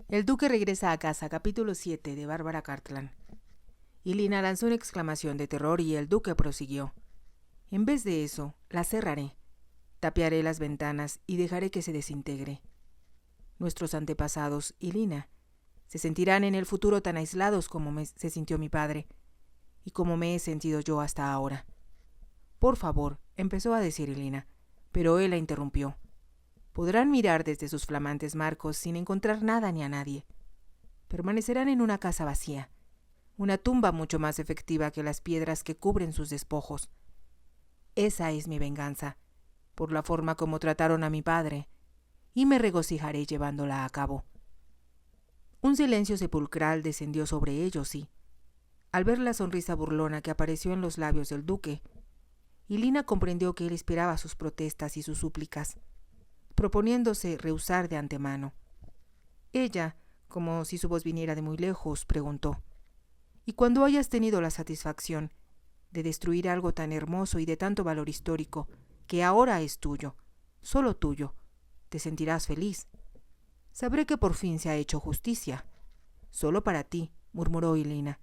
El duque regresa a casa, capítulo 7 de Bárbara Cartland. Elina lanzó una exclamación de terror y el duque prosiguió. En vez de eso, la cerraré. Tapiaré las ventanas y dejaré que se desintegre. Nuestros antepasados, Elina, se sentirán en el futuro tan aislados como se sintió mi padre y como me he sentido yo hasta ahora. Por favor, empezó a decir Elina, pero él la interrumpió. Podrán mirar desde sus flamantes marcos sin encontrar nada ni a nadie. Permanecerán en una casa vacía, una tumba mucho más efectiva que las piedras que cubren sus despojos. Esa es mi venganza, por la forma como trataron a mi padre, y me regocijaré llevándola a cabo. Un silencio sepulcral descendió sobre ellos y, al ver la sonrisa burlona que apareció en los labios del duque, Elina comprendió que él esperaba sus protestas y sus súplicas, proponiéndose rehusar de antemano. Ella, como si su voz viniera de muy lejos, preguntó: «¿Y cuando hayas tenido la satisfacción de destruir algo tan hermoso y de tanto valor histórico, que ahora es tuyo, solo tuyo, te sentirás feliz? Sabré que por fin se ha hecho justicia». «Solo para ti», murmuró Elina.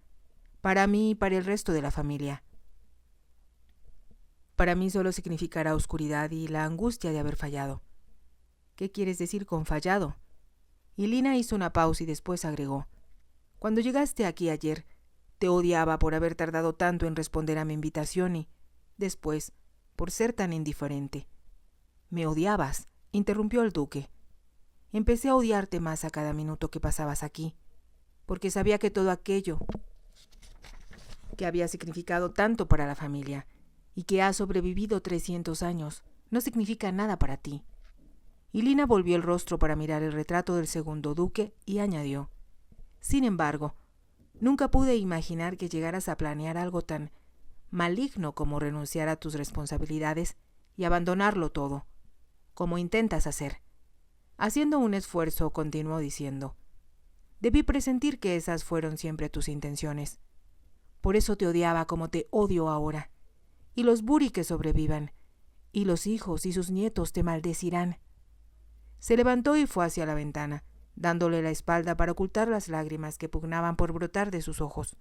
«Para mí y para el resto de la familia». «Para mí solo significará oscuridad y la angustia de haber fallado». «¿Qué quieres decir con fallado?». Elina hizo una pausa y después agregó: «Cuando llegaste aquí ayer, te odiaba por haber tardado tanto en responder a mi invitación y, después, por ser tan indiferente». «¿Me odiabas?», interrumpió el duque. «Empecé a odiarte más a cada minuto que pasabas aquí, porque sabía que todo aquello que había significado tanto para la familia y que ha sobrevivido 300 años no significa nada para ti». Elina volvió el rostro para mirar el retrato del segundo duque y añadió: «Sin embargo, nunca pude imaginar que llegaras a planear algo tan maligno como renunciar a tus responsabilidades y abandonarlo todo, como intentas hacer». Haciendo un esfuerzo, continuó diciendo: «Debí presentir que esas fueron siempre tus intenciones. Por eso te odiaba como te odio ahora. Y los Bury que sobrevivan, y los hijos y sus nietos te maldecirán». Se levantó y fue hacia la ventana, dándole la espalda para ocultar las lágrimas que pugnaban por brotar de sus ojos.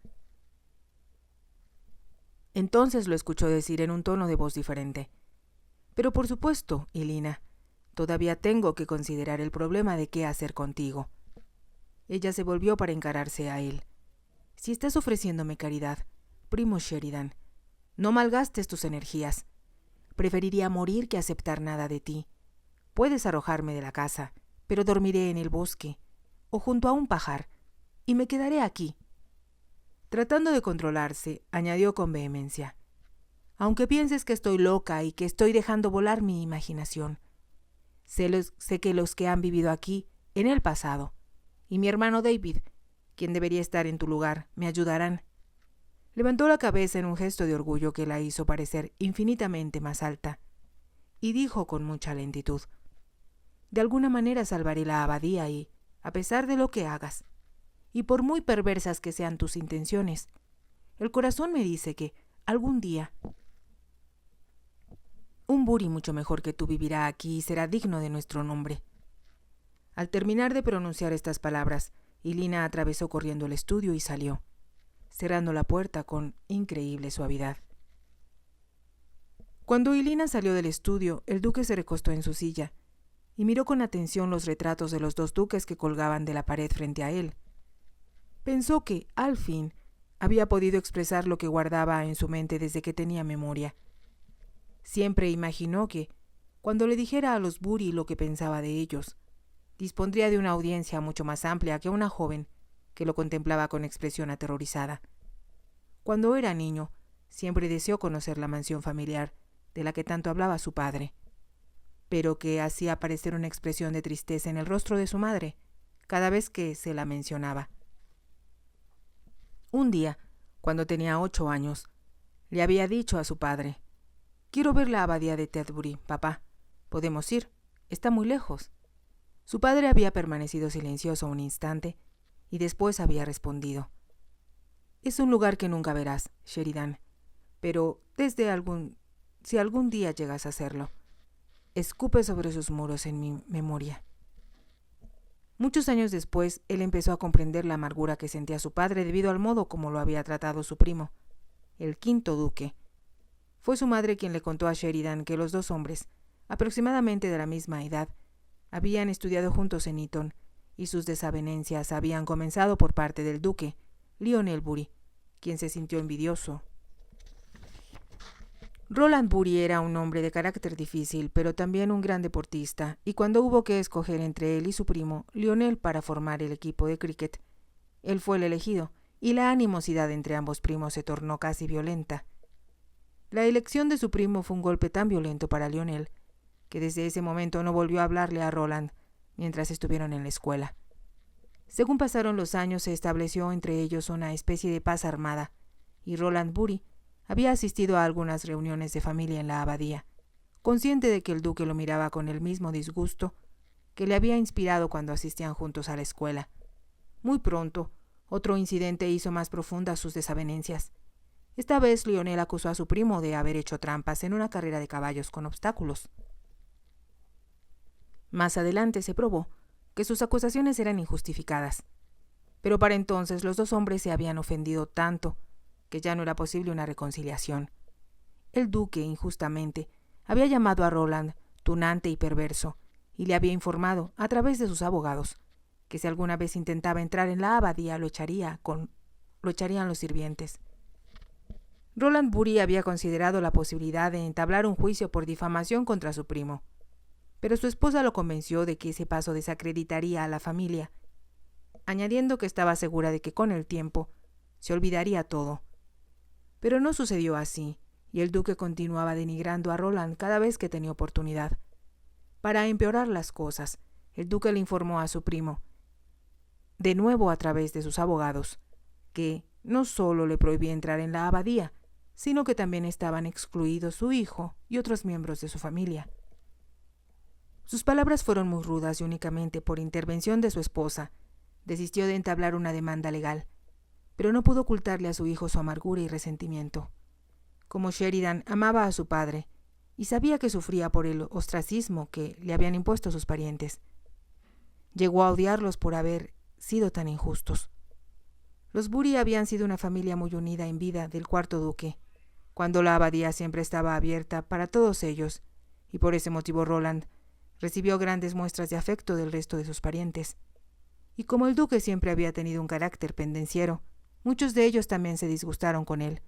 Entonces lo escuchó decir en un tono de voz diferente: «Pero por supuesto, Elina, todavía tengo que considerar el problema de qué hacer contigo». Ella se volvió para encararse a él. «Si estás ofreciéndome caridad, primo Sheridan, no malgastes tus energías. Preferiría morir que aceptar nada de ti. Puedes arrojarme de la casa, pero dormiré en el bosque o junto a un pajar, y me quedaré aquí». Tratando de controlarse, añadió con vehemencia: «Aunque pienses que estoy loca y que estoy dejando volar mi imaginación, sé que los que han vivido aquí, en el pasado, y mi hermano David, quien debería estar en tu lugar, me ayudarán». Levantó la cabeza en un gesto de orgullo que la hizo parecer infinitamente más alta, y dijo con mucha lentitud: «De alguna manera salvaré la abadía y, a pesar de lo que hagas, y por muy perversas que sean tus intenciones, el corazón me dice que, algún día, un Bury mucho mejor que tú vivirá aquí y será digno de nuestro nombre». Al terminar de pronunciar estas palabras, Elina atravesó corriendo el estudio y salió, cerrando la puerta con increíble suavidad. Cuando Elina salió del estudio, el duque se recostó en su silla y miró con atención los retratos de los dos duques que colgaban de la pared frente a él. Pensó que, al fin, había podido expresar lo que guardaba en su mente desde que tenía memoria. Siempre imaginó que, cuando le dijera a los Bury lo que pensaba de ellos, dispondría de una audiencia mucho más amplia que una joven que lo contemplaba con expresión aterrorizada. Cuando era niño, siempre deseó conocer la mansión familiar de la que tanto hablaba su padre, pero que hacía aparecer una expresión de tristeza en el rostro de su madre cada vez que se la mencionaba. Un día, cuando tenía 8 años, le había dicho a su padre: «Quiero ver la abadía de Tetbury, papá. ¿Podemos ir? Está muy lejos». Su padre había permanecido silencioso un instante y después había respondido: «Es un lugar que nunca verás, Sheridan, pero si algún día llegas a hacerlo, escupe sobre sus muros en mi memoria». Muchos años después, él empezó a comprender la amargura que sentía su padre debido al modo como lo había tratado su primo, el quinto duque. Fue su madre quien le contó a Sheridan que los dos hombres, aproximadamente de la misma edad, habían estudiado juntos en Eton, y sus desavenencias habían comenzado por parte del duque, Lionel Bury, quien se sintió envidioso. Roland Bury era un hombre de carácter difícil, pero también un gran deportista, y cuando hubo que escoger entre él y su primo, Lionel, para formar el equipo de cricket, él fue el elegido, y la animosidad entre ambos primos se tornó casi violenta. La elección de su primo fue un golpe tan violento para Lionel, que desde ese momento no volvió a hablarle a Roland mientras estuvieron en la escuela. Según pasaron los años, se estableció entre ellos una especie de paz armada, y Roland Bury había asistido a algunas reuniones de familia en la abadía, consciente de que el duque lo miraba con el mismo disgusto que le había inspirado cuando asistían juntos a la escuela. Muy pronto, otro incidente hizo más profundas sus desavenencias. Esta vez Lionel acusó a su primo de haber hecho trampas en una carrera de caballos con obstáculos. Más adelante se probó que sus acusaciones eran injustificadas, pero para entonces los dos hombres se habían ofendido tanto que ya no era posible una reconciliación. El duque, injustamente, había llamado a Roland tunante y perverso, y le había informado, a través de sus abogados, que si alguna vez intentaba entrar en la abadía lo echarían los sirvientes. Roland Bury había considerado la posibilidad de entablar un juicio por difamación contra su primo, pero su esposa lo convenció de que ese paso desacreditaría a la familia, añadiendo que estaba segura de que con el tiempo se olvidaría todo. Pero no sucedió así, y el duque continuaba denigrando a Roland cada vez que tenía oportunidad. Para empeorar las cosas, el duque le informó a su primo, de nuevo a través de sus abogados, que no solo le prohibía entrar en la abadía, sino que también estaban excluidos su hijo y otros miembros de su familia. Sus palabras fueron muy rudas y únicamente por intervención de su esposa desistió de entablar una demanda legal, pero no pudo ocultarle a su hijo su amargura y resentimiento. Como Sheridan amaba a su padre y sabía que sufría por el ostracismo que le habían impuesto sus parientes, llegó a odiarlos por haber sido tan injustos. Los Bury habían sido una familia muy unida en vida del cuarto duque, cuando la abadía siempre estaba abierta para todos ellos, y por ese motivo Roland recibió grandes muestras de afecto del resto de sus parientes. Y como el duque siempre había tenido un carácter pendenciero, muchos de ellos también se disgustaron con él.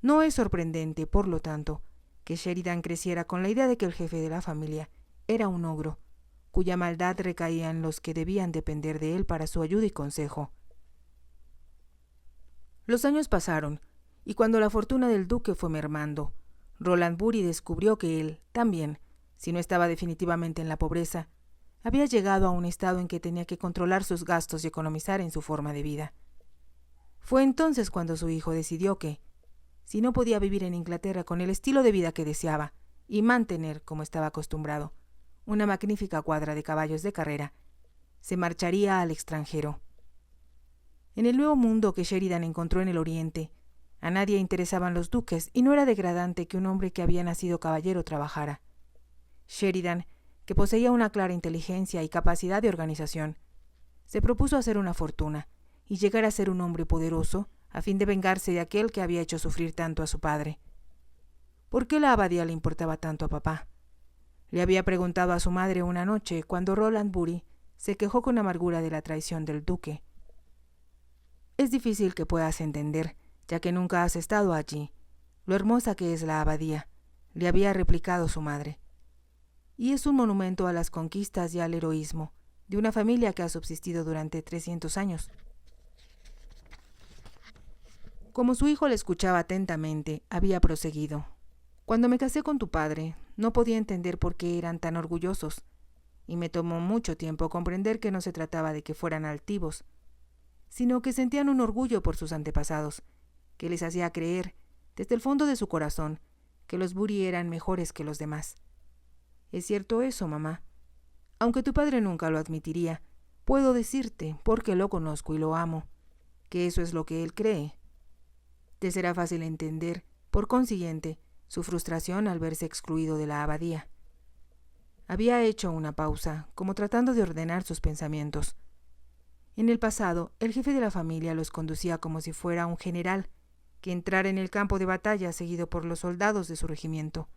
No es sorprendente, por lo tanto, que Sheridan creciera con la idea de que el jefe de la familia era un ogro, cuya maldad recaía en los que debían depender de él para su ayuda y consejo. Los años pasaron, y cuando la fortuna del duque fue mermando, Roland Bury descubrió que él, también, si no estaba definitivamente en la pobreza, había llegado a un estado en que tenía que controlar sus gastos y economizar en su forma de vida. Fue entonces cuando su hijo decidió que, si no podía vivir en Inglaterra con el estilo de vida que deseaba y mantener, como estaba acostumbrado, una magnífica cuadra de caballos de carrera, se marcharía al extranjero. En el nuevo mundo que Sheridan encontró en el Oriente, a nadie interesaban los duques y no era degradante que un hombre que había nacido caballero trabajara. Sheridan, que poseía una clara inteligencia y capacidad de organización, se propuso hacer una fortuna y llegar a ser un hombre poderoso a fin de vengarse de aquel que había hecho sufrir tanto a su padre. ¿Por qué la abadía le importaba tanto a papá? Le había preguntado a su madre una noche cuando Roland Bury se quejó con amargura de la traición del duque. Es difícil que puedas entender, ya que nunca has estado allí, lo hermosa que es la abadía, le había replicado su madre. Y es un monumento a las conquistas y al heroísmo de una familia que ha subsistido durante 300 años. Como su hijo le escuchaba atentamente, había proseguido. Cuando me casé con tu padre, no podía entender por qué eran tan orgullosos, y me tomó mucho tiempo comprender que no se trataba de que fueran altivos, sino que sentían un orgullo por sus antepasados, que les hacía creer, desde el fondo de su corazón, que los Bury eran mejores que los demás. Es cierto eso, mamá. Aunque tu padre nunca lo admitiría, puedo decirte, porque lo conozco y lo amo, que eso es lo que él cree. Te será fácil entender, por consiguiente, su frustración al verse excluido de la abadía. Había hecho una pausa, como tratando de ordenar sus pensamientos. En el pasado, el jefe de la familia los conducía como si fuera un general que entrara en el campo de batalla seguido por los soldados de su regimiento,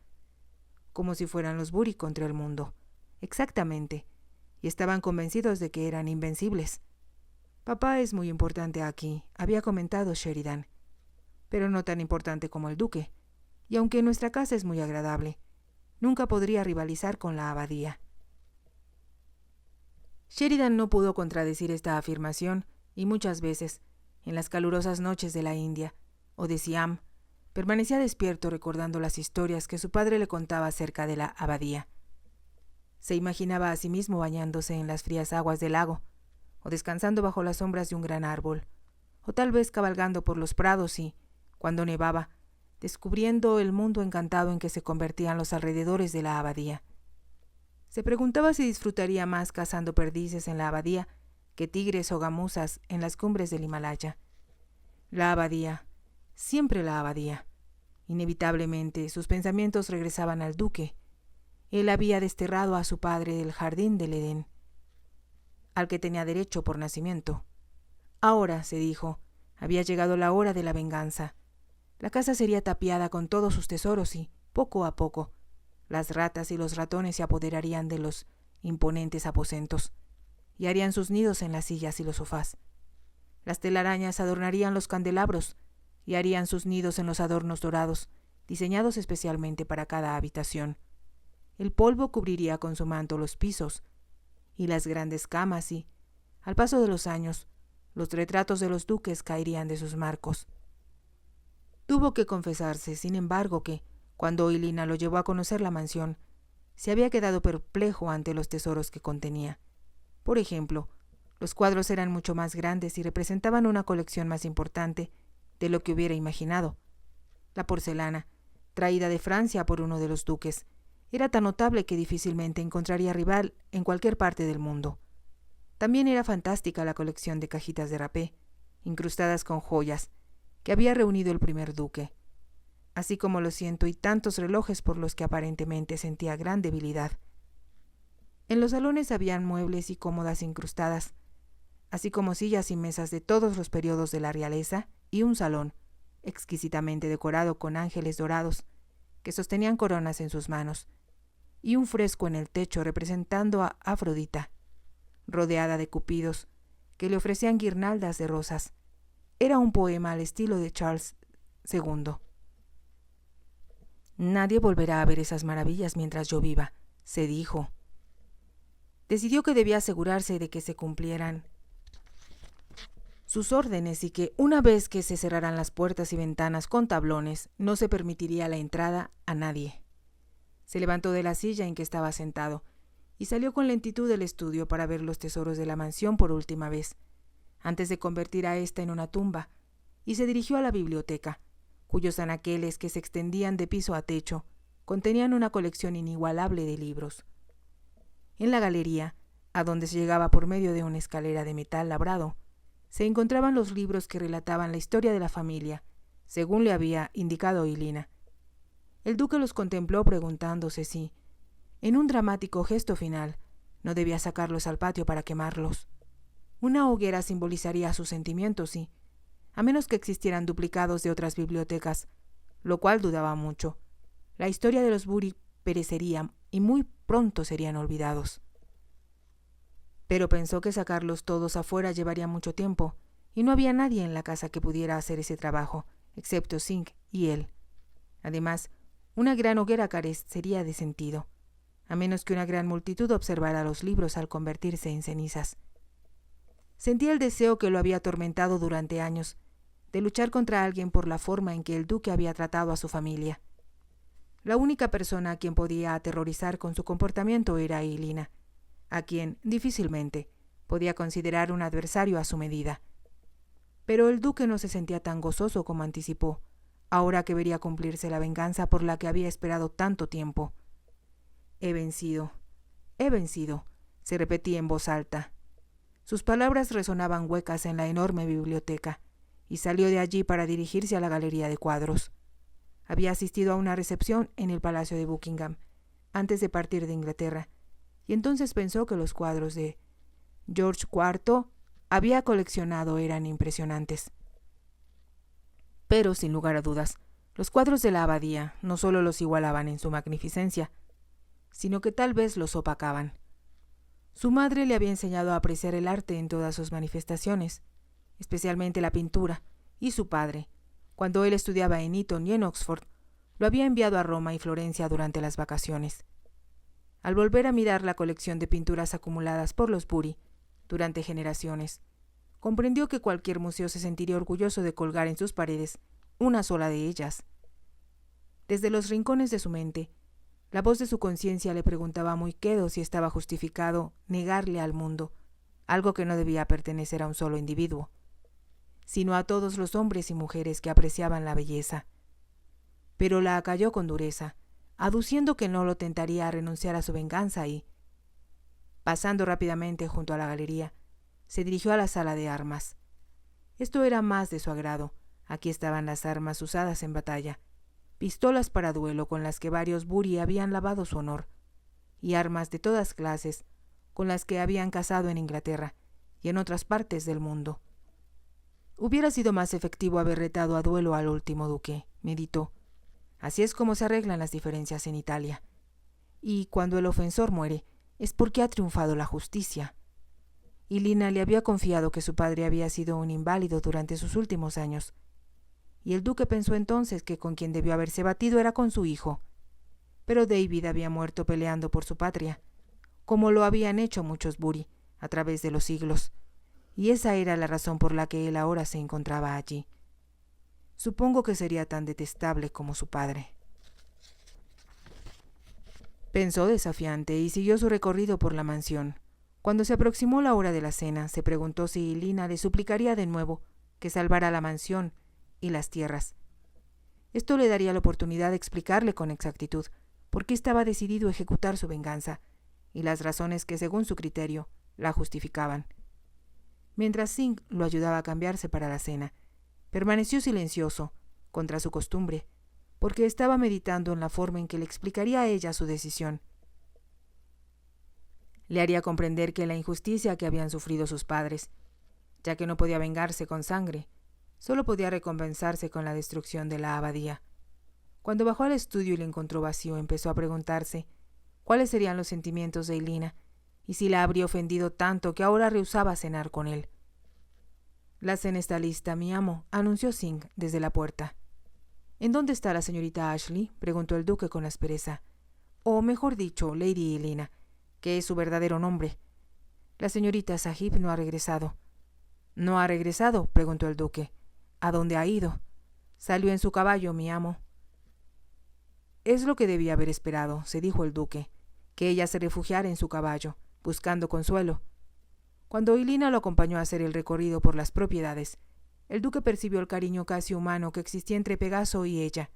como si fueran los Buri contra el mundo. Exactamente, y estaban convencidos de que eran invencibles. Papá es muy importante aquí, había comentado Sheridan, pero no tan importante como el duque, y aunque nuestra casa es muy agradable, nunca podría rivalizar con la abadía. Sheridan no pudo contradecir esta afirmación, y muchas veces, en las calurosas noches de la India, o de Siam, permanecía despierto recordando las historias que su padre le contaba acerca de la abadía. Se imaginaba a sí mismo bañándose en las frías aguas del lago, o descansando bajo las sombras de un gran árbol, o tal vez cabalgando por los prados y, cuando nevaba, descubriendo el mundo encantado en que se convertían los alrededores de la abadía. Se preguntaba si disfrutaría más cazando perdices en la abadía que tigres o gamuzas en las cumbres del Himalaya. La abadía, siempre la abadía. Inevitablemente sus pensamientos regresaban al duque. Él había desterrado a su padre del jardín del Edén, al que tenía derecho por nacimiento. Ahora, se dijo, había llegado la hora de la venganza. La casa sería tapiada con todos sus tesoros y, poco a poco, las ratas y los ratones se apoderarían de los imponentes aposentos y harían sus nidos en las sillas y los sofás. Las telarañas adornarían los candelabros y harían sus nidos en los adornos dorados, diseñados especialmente para cada habitación. El polvo cubriría con su manto los pisos y las grandes camas y, al paso de los años, los retratos de los duques caerían de sus marcos. Tuvo que confesarse, sin embargo, que, cuando Oilina lo llevó a conocer la mansión, se había quedado perplejo ante los tesoros que contenía. Por ejemplo, los cuadros eran mucho más grandes y representaban una colección más importante de lo que hubiera imaginado. La porcelana, traída de Francia por uno de los duques, era tan notable que difícilmente encontraría rival en cualquier parte del mundo. También era fantástica la colección de cajitas de rapé, incrustadas con joyas, que había reunido el primer duque, así como los 100 y tantos relojes por los que aparentemente sentía gran debilidad. En los salones habían muebles y cómodas incrustadas, así como sillas y mesas de todos los periodos de la realeza, y un salón, exquisitamente decorado con ángeles dorados, que sostenían coronas en sus manos, y un fresco en el techo representando a Afrodita, rodeada de cupidos, que le ofrecían guirnaldas de rosas. Era un poema al estilo de Charles II. Nadie volverá a ver esas maravillas mientras yo viva, se dijo. Decidió que debía asegurarse de que se cumplieran sus órdenes y que, una vez que se cerraran las puertas y ventanas con tablones, no se permitiría la entrada a nadie. Se levantó de la silla en que estaba sentado y salió con lentitud del estudio para ver los tesoros de la mansión por última vez, antes de convertir a ésta en una tumba, y se dirigió a la biblioteca, cuyos anaqueles, que se extendían de piso a techo, contenían una colección inigualable de libros. En la galería, a donde se llegaba por medio de una escalera de metal labrado, se encontraban los libros que relataban la historia de la familia, según le había indicado Oilina. El duque los contempló preguntándose si, en un dramático gesto final, no debía sacarlos al patio para quemarlos. Una hoguera simbolizaría sus sentimientos y, a menos que existieran duplicados de otras bibliotecas, lo cual dudaba mucho, la historia de los Buri perecería y muy pronto serían olvidados. Pero pensó que sacarlos todos afuera llevaría mucho tiempo, y no había nadie en la casa que pudiera hacer ese trabajo, excepto Singh y él. Además, una gran hoguera carecería de sentido, a menos que una gran multitud observara los libros al convertirse en cenizas. Sentía el deseo que lo había atormentado durante años, de luchar contra alguien por la forma en que el duque había tratado a su familia. La única persona a quien podía aterrorizar con su comportamiento era Oilina, a quien, difícilmente, podía considerar un adversario a su medida. Pero el duque no se sentía tan gozoso como anticipó, ahora que vería cumplirse la venganza por la que había esperado tanto tiempo. He vencido, se repetía en voz alta. Sus palabras resonaban huecas en la enorme biblioteca, y salió de allí para dirigirse a la galería de cuadros. Había asistido a una recepción en el Palacio de Buckingham, antes de partir de Inglaterra, y entonces pensó que los cuadros de George IV había coleccionado eran impresionantes. Pero, sin lugar a dudas, los cuadros de la abadía no solo los igualaban en su magnificencia, sino que tal vez los opacaban. Su madre le había enseñado a apreciar el arte en todas sus manifestaciones, especialmente la pintura, y su padre, cuando él estudiaba en Eton y en Oxford, lo había enviado a Roma y Florencia durante las vacaciones. Al volver a mirar la colección de pinturas acumuladas por los Bury durante generaciones, comprendió que cualquier museo se sentiría orgulloso de colgar en sus paredes una sola de ellas. Desde los rincones de su mente, la voz de su conciencia le preguntaba muy quedo si estaba justificado negarle al mundo algo que no debía pertenecer a un solo individuo, sino a todos los hombres y mujeres que apreciaban la belleza. Pero la acalló con dureza, aduciendo que no lo tentaría a renunciar a su venganza y, pasando rápidamente junto a la galería, se dirigió a la sala de armas. Esto era más de su agrado. Aquí estaban las armas usadas en batalla, pistolas para duelo con las que varios Bury habían lavado su honor, y armas de todas clases con las que habían cazado en Inglaterra y en otras partes del mundo. Hubiera sido más efectivo haber retado a duelo al último duque, meditó. Así es como se arreglan las diferencias en Italia. Y cuando el ofensor muere, es porque ha triunfado la justicia. Y Lina le había confiado que su padre había sido un inválido durante sus últimos años. Y el duque pensó entonces que con quien debió haberse batido era con su hijo. Pero David había muerto peleando por su patria, como lo habían hecho muchos Bury a través de los siglos, y esa era la razón por la que él ahora se encontraba allí. Supongo que sería tan detestable como su padre. Pensó desafiante y siguió su recorrido por la mansión. Cuando se aproximó la hora de la cena, se preguntó si Lina le suplicaría de nuevo que salvara la mansión y las tierras. Esto le daría la oportunidad de explicarle con exactitud por qué estaba decidido a ejecutar su venganza y las razones que, según su criterio, la justificaban. Mientras Singh lo ayudaba a cambiarse para la cena, permaneció silencioso, contra su costumbre, porque estaba meditando en la forma en que le explicaría a ella su decisión. Le haría comprender que la injusticia que habían sufrido sus padres, ya que no podía vengarse con sangre, solo podía recompensarse con la destrucción de la abadía. Cuando bajó al estudio y le encontró vacío, empezó a preguntarse cuáles serían los sentimientos de Elina y si la habría ofendido tanto que ahora rehusaba cenar con él. «La cena está lista, mi amo», anunció Singh desde la puerta. «¿En dónde está la señorita Ashley?», preguntó el duque con aspereza. «O mejor dicho, Lady Elina, que es su verdadero nombre. La señorita Sahib no ha regresado». «¿No ha regresado?», preguntó el duque. «¿A dónde ha ido?». «Salió en su caballo, mi amo». Es lo que debía haber esperado, se dijo el duque, que ella se refugiara en su caballo, buscando consuelo. Cuando Elina lo acompañó a hacer el recorrido por las propiedades, el duque percibió el cariño casi humano que existía entre Pegaso y ella.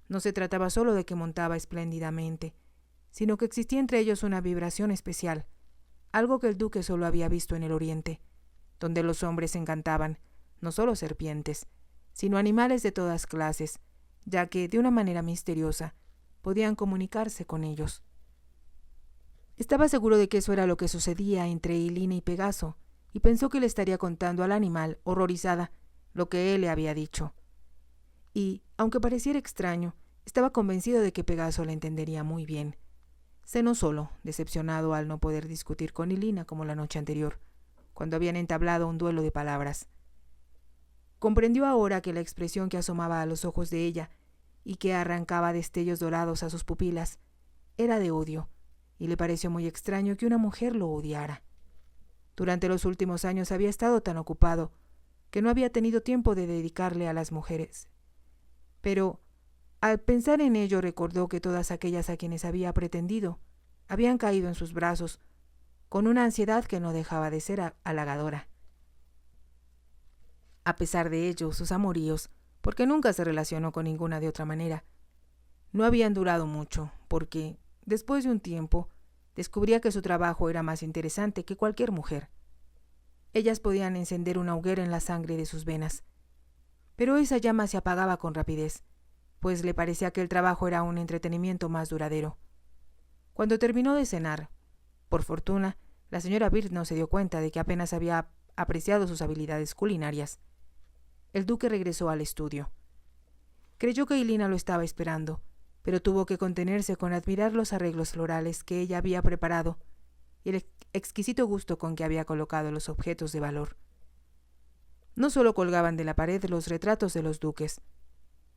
No se trataba solo de que montaba espléndidamente, sino que existía entre ellos una vibración especial, algo que el duque solo había visto en el Oriente, donde los hombres encantaban, no solo serpientes, sino animales de todas clases, ya que, de una manera misteriosa, podían comunicarse con ellos. Estaba seguro de que eso era lo que sucedía entre Elina y Pegaso, y pensó que le estaría contando al animal, horrorizada, lo que él le había dicho. Y, aunque pareciera extraño, estaba convencido de que Pegaso la entendería muy bien. Cenó solo, decepcionado al no poder discutir con Elina como la noche anterior, cuando habían entablado un duelo de palabras. Comprendió ahora que la expresión que asomaba a los ojos de ella y que arrancaba destellos dorados a sus pupilas era de odio, y le pareció muy extraño que una mujer lo odiara. Durante los últimos años había estado tan ocupado que no había tenido tiempo de dedicarle a las mujeres. Pero, al pensar en ello, recordó que todas aquellas a quienes había pretendido habían caído en sus brazos con una ansiedad que no dejaba de ser halagadora. A pesar de ello, sus amoríos, porque nunca se relacionó con ninguna de otra manera, no habían durado mucho, porque, después de un tiempo, descubría que su trabajo era más interesante que cualquier mujer. Ellas podían encender una hoguera en la sangre de sus venas, pero esa llama se apagaba con rapidez, pues le parecía que el trabajo era un entretenimiento más duradero. Cuando terminó de cenar, Por fortuna, la señora Bird no se dio cuenta de que apenas había apreciado sus habilidades culinarias. El duque regresó al estudio. Creyó que Elina lo estaba esperando, pero tuvo que contenerse con admirar los arreglos florales que ella había preparado y el exquisito gusto con que había colocado los objetos de valor. No solo colgaban de la pared los retratos de los duques,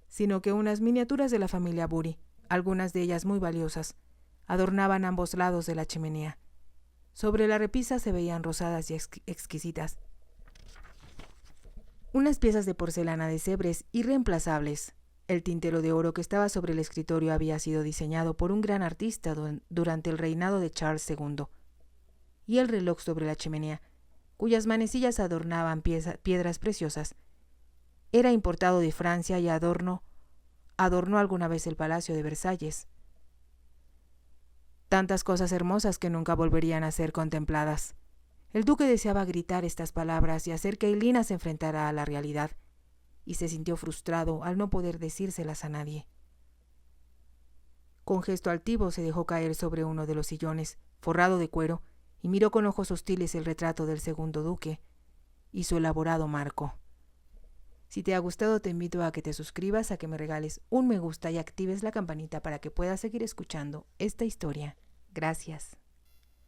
sino que unas miniaturas de la familia Bury, algunas de ellas muy valiosas, adornaban ambos lados de la chimenea. Sobre la repisa se veían rosadas y exquisitas. Unas piezas de porcelana de Sèvres irreemplazables. El tintero de oro que estaba sobre el escritorio había sido diseñado por un gran artista durante el reinado de Charles II. Y el reloj sobre la chimenea, cuyas manecillas adornaban piedras preciosas, era importado de Francia y adornó alguna vez el Palacio de Versalles. Tantas cosas hermosas que nunca volverían a ser contempladas. El duque deseaba gritar estas palabras y hacer que Elina se enfrentara a la realidad, y se sintió frustrado al no poder decírselas a nadie. Con gesto altivo se dejó caer sobre uno de los sillones, forrado de cuero, y miró con ojos hostiles el retrato del segundo duque y su elaborado marco. Si te ha gustado, te invito a que te suscribas, a que me regales un me gusta y actives la campanita para que puedas seguir escuchando esta historia. Gracias.